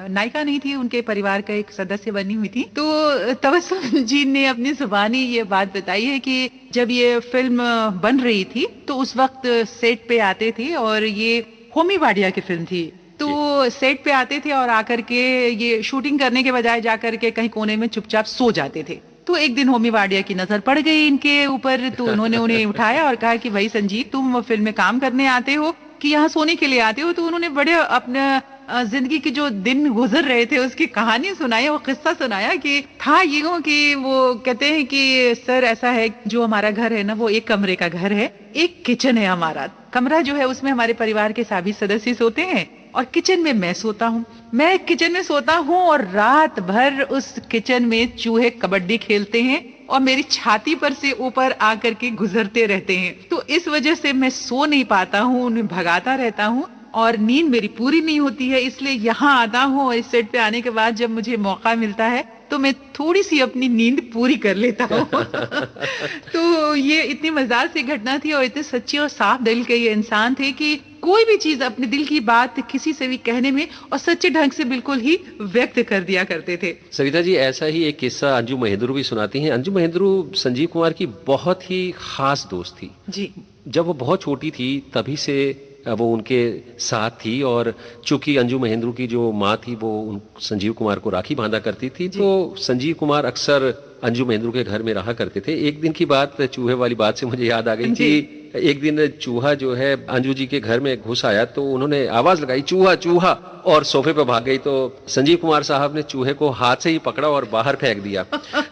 नायिका नहीं थी, उनके परिवार का एक सदस्य बनी हुई थी। तो तबस्सुम जी ने अपनी जुबानी ये बात बताई है कि जब ये फिल्म बन रही थी तो उस वक्त सेट पे आते थे, और ये होमी वाडिया की फिल्म थी। तो सेट पे आते थे और आकर के ये शूटिंग करने के बजाय जाकर के कहीं कोने में चुपचाप सो जाते थे। तो एक दिन होमी वाडिया की नजर पड़ गई इनके ऊपर, तो उन्होंने उन्हें उठाया और कहा कि भाई संजीव, तुम फिल्म में काम करने आते हो कि यहाँ सोने के लिए आते हो? तो उन्होंने बड़े अपने जिंदगी के जो दिन गुजर रहे थे उसकी कहानी सुनाई, वो किस्सा सुनाया कि था यूं कि वो कहते हैं कि सर ऐसा है, जो हमारा घर है ना वो एक कमरे का घर है, एक किचन है। हमारा कमरा जो है उसमें हमारे परिवार के सभी सदस्य सोते हैं और किचन में मैं सोता हूँ। मैं किचन में सोता हूँ और रात भर उस किचन में चूहे कबड्डी खेलते हैं और मेरी छाती पर से ऊपर आकर के गुजरते रहते हैं। तो इस वजह से मैं सो नहीं पाता हूँ, उन्हें भगाता रहता हूँ और नींद मेरी पूरी नहीं होती है। इसलिए यहाँ आता हूँ और इस सेट पे आने के बाद जब मुझे मौका मिलता है तो मैं थोड़ी सी अपनी नींद पूरी कर लेता हूँ। तो ये इतनी मजेदार सी घटना थी और इतने सच्चे और साफ दिल के ये इंसान थे कि कोई भी चीज, अपने दिल की बात किसी से भी कहने में और सच्चे ढंग से बिल्कुल ही व्यक्त कर दिया करते थे। सविता जी, ऐसा ही एक किस्सा अंजू महेंद्रू भी सुनाती हैं। अंजू महेंद्रू संजीव कुमार की बहुत ही खास दोस्त थी जी। जब वो बहुत छोटी थी तभी से वो उनके साथ थी, और चूंकि अंजू महेंद्रू की जो माँ थी वो संजीव कुमार को राखी बांधा करती थी, तो संजीव कुमार अक्सर अंजू महेंद्रू के घर में रहा करते थे। एक दिन की बात, चूहे वाली बात से मुझे याद आ गई कि एक दिन चूहा जो है अंजू जी के घर में घुस आया, तो उन्होंने आवाज लगाई चूहा चूहा, और सोफे पे भाग गई। तो संजीव कुमार साहब ने चूहे को हाथ से ही पकड़ा और बाहर फेंक दिया।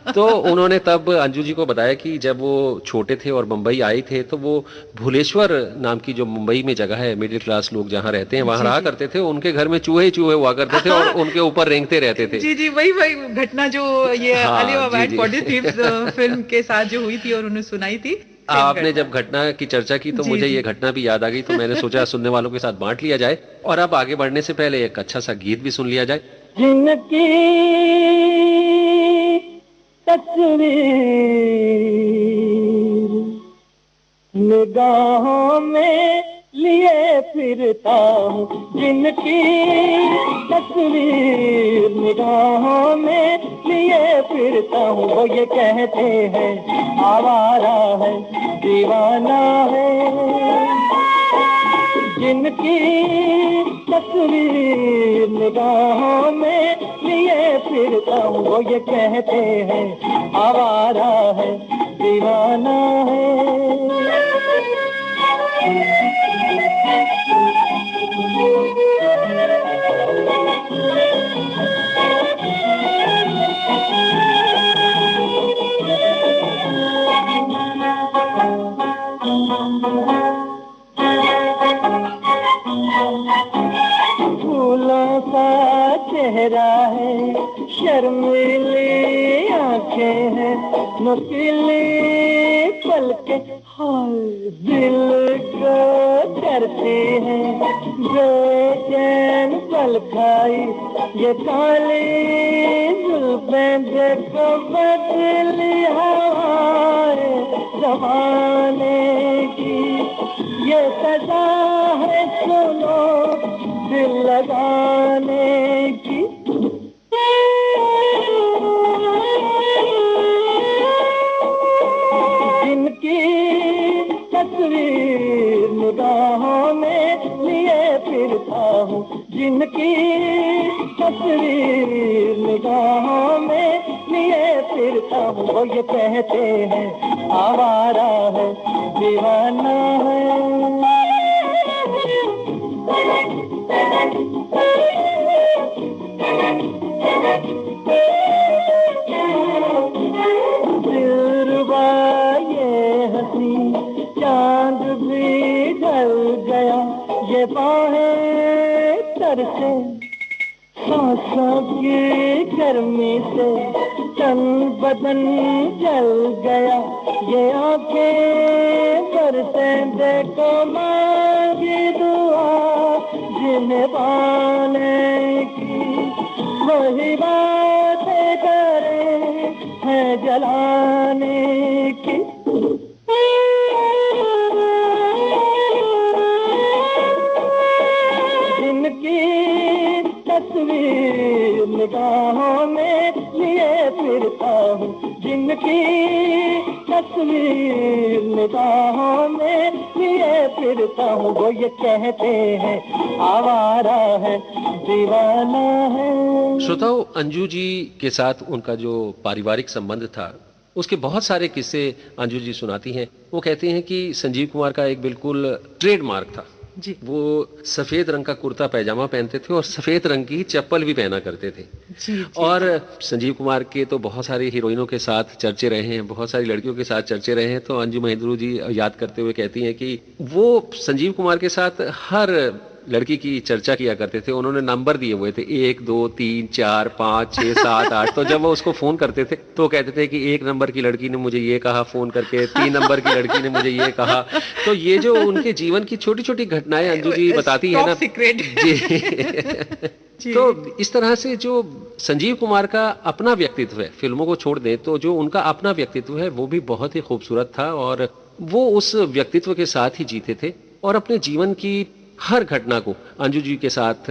तो उन्होंने तब अंजू जी को बताया कि जब वो छोटे थे और मुंबई आए थे तो वो भुलेश्वर नाम की जो मुंबई में जगह है, मिडिल क्लास लोग जहाँ रहते हैं वहां रहा करते थे। उनके घर में चूहे चूहे हुआ करते थे और उनके ऊपर रेंगते रहते थे। जी जी, वही घटना जो ये अली बाबा एंड 40 थीव्स फिल्म के साथ जो हुई थी और उन्होंने सुनाई थी। आपने जब घटना की चर्चा की तो मुझे ये घटना भी याद आ गई, तो मैंने सोचा सुनने वालों के साथ बांट लिया जाए। और अब आगे बढ़ने से पहले एक अच्छा सा गीत भी सुन लिया जाए। जिनकी तस्वीर निगाहों में लिए फिरता हूँ, जिनकी तस्वीर निगाहों में लिए फिरता हूँ, वो ये कहते हैं आवारा है, दीवाना है। जिनकी तस्वीर निगाहों में लिए फिरता हूँ, वो ये कहते हैं आवारा है, दीवाना है। फूलों का चेहरा है, शर्मीली आंखें हैं, नुकीली पलकें दिल को करती हैं, बेचैन पल खाई ये काली जुल्फें देखो बदली हवाएं ज़माने की, ये सजा है सुनो दिल लगाने की। जिनकी तस्वीर निगाहों में लिए फिरता हूँ, जिनकी तस्वीर निगाहों में लिए फिरता हूँ। वो ये कहते हैं आवारा है, दीवाना है। दिलरुबा ये हंसी चांद भी ढल गया, ये बाहें तरसे सांसों की गर्मी से तन बदन जल गया, ये आंखें बरसे देखो मांगी दुआ, जिन्हें पाने की वही बातें करे है जलाने की। जिनकी तस्वीर निगाहों में लिए फिरता हूँ, जिनकी तस्वीर निगाहों में लिए फिरता हूँ, वो ये कहते हैं आवारा है, दीवाना है। श्रोताओं, अंजू जी के साथ उनका जो पारिवारिक संबंध था उसके बहुत सारे किस्से अंजू जी सुनाती हैं। वो कहते हैं कि संजीव कुमार का एक बिल्कुल ट्रेडमार्क था जी। वो सफेद रंग का कुर्ता पैजामा पहनते थे और सफेद रंग की चप्पल भी पहना करते थे। जी। और संजीव कुमार के तो बहुत सारी हीरोइनों के साथ चर्चे रहे हैं, बहुत सारी लड़कियों के साथ चर्चे रहे हैं। तो अंजू महेंद्रू जी याद करते हुए कहती हैं कि वो संजीव कुमार के साथ हर लड़की की चर्चा किया करते थे। उन्होंने नंबर दिए हुए थे 1 2 3 4 5 6 7 8। तो जब वो उसको फोन करते थे तो वो कहते थे कि 1 नंबर की लड़की ने मुझे ये कहा फोन करके, 3 नंबर की लड़की ने मुझे ये कहा। तो ये जो उनके जीवन की छोटी छोटी घटनाएं अंजू जी बताती है ना जी। तो इस तरह से जो संजीव कुमार का अपना व्यक्तित्व है, फिल्मों को छोड़ दें तो जो उनका अपना व्यक्तित्व है वो भी बहुत ही खूबसूरत था। और वो उस व्यक्तित्व के साथ ही जीते थे और अपने जीवन की हर घटना को अंजू जी के साथ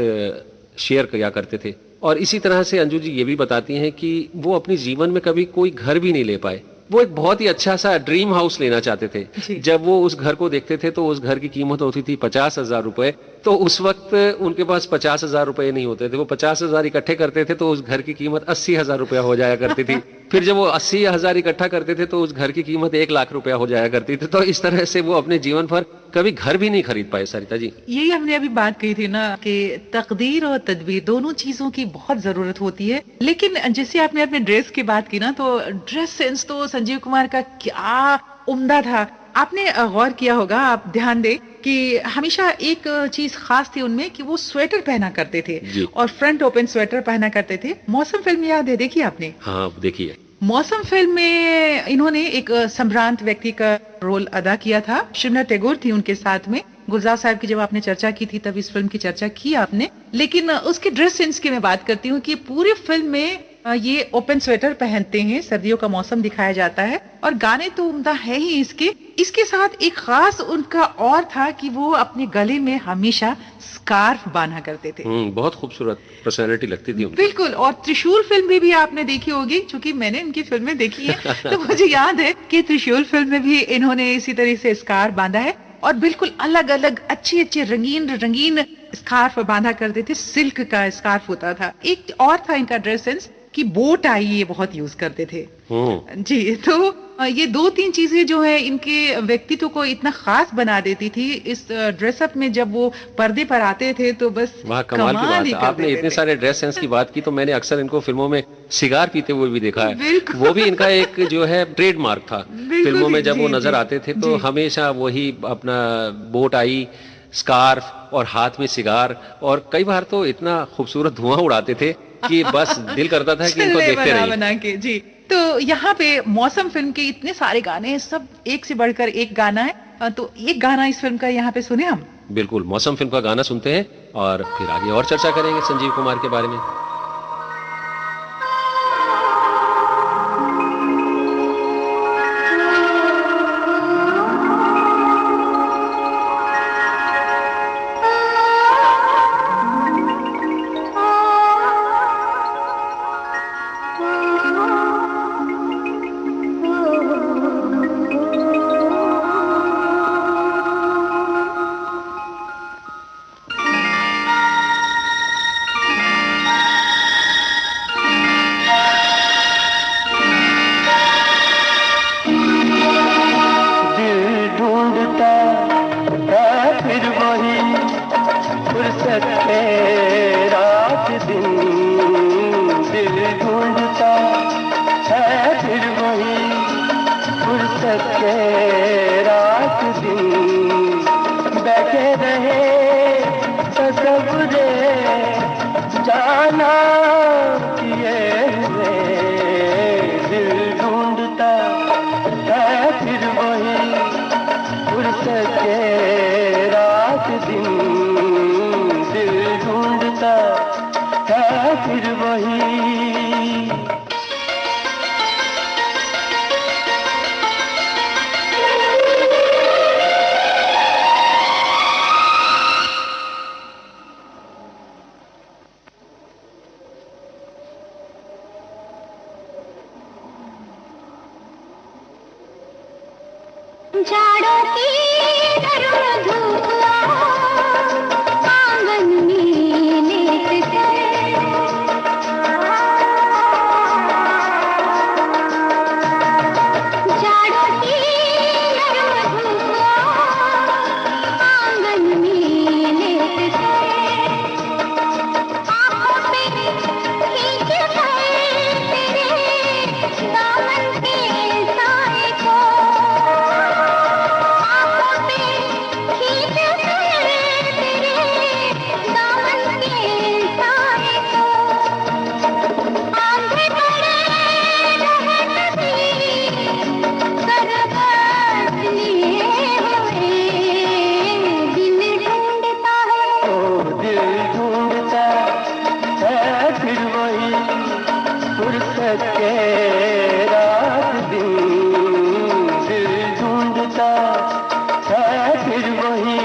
शेयर किया करते थे। और इसी तरह से अंजू जी ये भी बताती हैं कि वो अपने जीवन में कभी कोई घर भी नहीं ले पाए। वो एक बहुत ही अच्छा सा ड्रीम हाउस लेना चाहते थे। जब वो उस घर को देखते थे तो उस घर की कीमत होती थी 50,000 रुपए। तो उस वक्त उनके पास 50,000 रुपए नहीं होते थे। वो 50,000 इकट्ठे करते थे तो उस घर की कीमत 80,000 रुपया हो जाया करती थी। फिर जब वो 80,000 इकट्ठा करते थे तो उस घर की कीमत 1 लाख रुपया हो जाया करती थी। तो इस तरह से वो अपने जीवन भर कभी घर भी नहीं खरीद पाए। सरिता जी, यही हमने अभी बात कही थी ना कि तकदीर और तदबीर दोनों चीजों की बहुत जरूरत होती है। लेकिन जैसे आपने अपने ड्रेस की बात की ना, तो ड्रेस सेंस तो संजीव कुमार का क्या उम्दा था। आपने गौर किया होगा, आप ध्यान दें कि हमेशा एक चीज खास थी उनमें कि वो स्वेटर पहना करते थे और फ्रंट ओपन स्वेटर पहना करते थे। मौसम फिल्म याद है, देखिए आपने? हाँ देखिए। मौसम फिल्म में इन्होंने एक संभ्रांत व्यक्ति का रोल अदा किया था। शिमला टैगोर थी उनके साथ में। गुलजार साहब की जब आपने चर्चा की थी तब इस फिल्म की चर्चा की आपने। लेकिन उसके ड्रेस सेंस की मैं बात करती हूँ कि पूरी फिल्म में ये ओपन स्वेटर पहनते हैं, सर्दियों का मौसम दिखाया जाता है और गाने तो उम्दा है ही इसके साथ एक खास उनका और था कि वो अपने गले में हमेशा स्कार्फ बांधा करते थे। बहुत खूबसूरत पर्सनैलिटी लगती थी उनकी। बिल्कुल। और त्रिशूल फिल्म भी आपने देखी होगी, क्योंकि मैंने इनकी फिल्में देखी है तो मुझे याद है कि त्रिशूल फिल्म में भी इन्होंने इसी तरह से स्कार्फ बांधा है और बिल्कुल अलग अलग अच्छे अच्छे रंगीन रंगीन स्कार्फ बांधा करते थे। सिल्क का स्कार्फ होता था। एक और था इनका ड्रेस सेंस कि बो टाई ये बहुत यूज करते थे जी। तो ये 2-3 चीजें जो है इनके व्यक्तित्व को इतना खास बना देती थी। इस ड्रेसअप में जब वो पर्दे पर आते थे तो बस कमाल की बात है। आपने इतने सारे ड्रेस सेंस की बात की तो मैंने अक्सर इनको फिल्मों में सिगार पीते हुए भी देखा है। वो भी इनका एक जो है ट्रेडमार्क था। फिल्मों में जब वो नजर आते थे तो हमेशा वही अपना बो टाई, स्कार्फ और हाथ में सिगार, और कई बार तो इतना खूबसूरत धुआं उड़ाते थे कि बस दिल करता था कि इनको देखते रहिए। बना के जी। तो यहाँ पे मौसम फिल्म के इतने सारे गाने हैं, सब एक से बढ़कर एक गाना है। तो एक गाना इस फिल्म का यहाँ पे सुने हम। बिल्कुल, मौसम फिल्म का गाना सुनते हैं और फिर आगे और चर्चा करेंगे संजीव कुमार के बारे में। है फिर वही। जाड़ों की गर्म धूप आंगन में लेट कर, जाड़ों की गर्म धूप आंगन में लेट कर, आंखों पे खींच कर तेरे दामन के साए को, फुर्सत के रात दिन दिल ढूंढता है फिर वही।